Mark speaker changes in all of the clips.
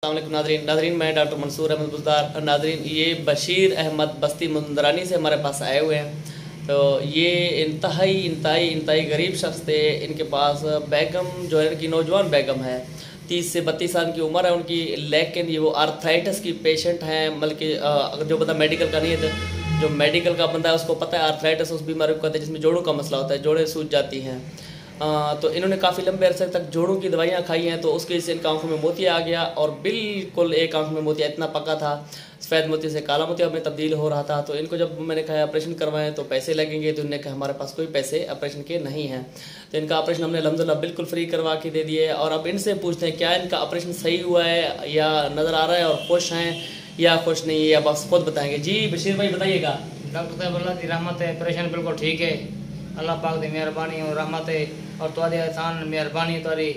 Speaker 1: Nadreen Nadreen मैं doctor Mansoor Ahmad Buzdar. Nadreen ये बशीर अहमद बस्ती मुंदरानी से हमारे पास आए हुए हैं। तो ये इंतहाई गरीब शख्स थे। इनके पास बेगम जो है इनकी नौजवान बेगम है, 30 से 32 साल की उम्र है उनकी, लेकिन ये वो आर्थराइटिस की पेशेंट हैं। बल्कि अगर जो बंदा मेडिकल का नहीं है तो जो मेडिकल का बंदा है उसको पता है आर्थराइटिस उस बीमारी को कहते हैं जिसमें जोड़ों का मसला होता है, जोड़ें सूज जाती हैं। तो इन्होंने काफ़ी लंबे अरसे तक जोड़ों की दवाइयाँ खाई हैं, तो उसकी वजह से इनकी आंखों में मोतिया आ गया और बिल्कुल एक आंख में मोतिया इतना पका था, सफ़ेद मोती से काला मोतिया में तब्दील हो रहा था। तो इनको जब मैंने कहा ऑपरेशन करवाएं तो पैसे लगेंगे, तो इन्होंने कहा हमारे पास कोई पैसे ऑपरेशन के नहीं हैं। तो इनका ऑपरेशन हमने अल्हम्दुलिल्लाह बिल्कुल फ्री करवा के दे दिए। और अब इनसे पूछते हैं क्या इनका ऑपरेशन सही हुआ है या नज़र आ रहा है और खुश हैं या खुश नहीं है, या बस खुद बताएँगे। जी बशीर भाई बताइएगा।
Speaker 2: डॉक्टर साहब अल्लाह की रहमत है, ऑपरेशन बिल्कुल ठीक है, अल्लाह पाक की मेहरबानी और रहमत है और तुहाडे एहसान मेहरबानी तुहाडी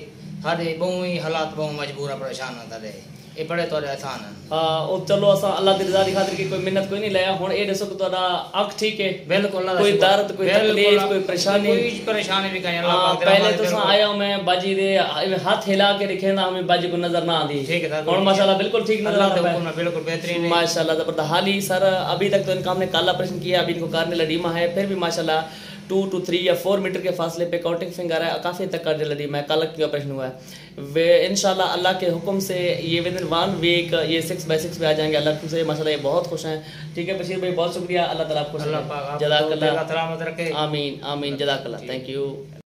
Speaker 2: साडे बहु ही हालात बहु मजबूर परेशान होंदे ये बड़े तुहाडे एहसान है।
Speaker 1: और चलो असा अल्लाह दी रज़ा दी खातिर की कोई मिन्नत कोई नहीं लाया। हुण ए दसो कि तुहाडा अख ठीक है?
Speaker 2: बिल्कुल
Speaker 1: कोई दर्द कोई तकलीफ कोई परेशानी?
Speaker 2: कोई परेशानी भी कहीं अल्लाह पाक
Speaker 1: पहले तो आया मैं बाजी दे हाथ हिला के दिखेंदा हमें बाजी को नजर ना आंदी,
Speaker 2: ठीक है
Speaker 1: हुण माशाल्लाह बिल्कुल ठीक नजर आता है,
Speaker 2: बिल्कुल बेहतरीन है
Speaker 1: माशाल्लाह जबरदस्त। हाल ही सर अभी तक तो इनका हमने काला ऑपरेशन किया, अभी इनको कार्नियल एडिमा है, फिर भी माशाल्लाह 2 to 3 या 4 मीटर के फासले पे काउंटिंग फिंगर है, काफ़ी तक कार्नियल एडिमा है, काला की ऑपरेशन हुआ है। वे इंशाल्लाह अल्लाह के हुक्म से ये विद इन 1 वीक ये 6x6 पे आ जाएंगे अल्लाह के हुक्म से। माशाल्लाह ये बहुत खुश हैं। ठीक है बशीर भाई बहुत शुक्रिया, अल्लाह ताला आपको जज़ाकल्लाह,
Speaker 2: रखे।
Speaker 1: आमीन आमीन, जज़ाकल्लाह, थैंक यू।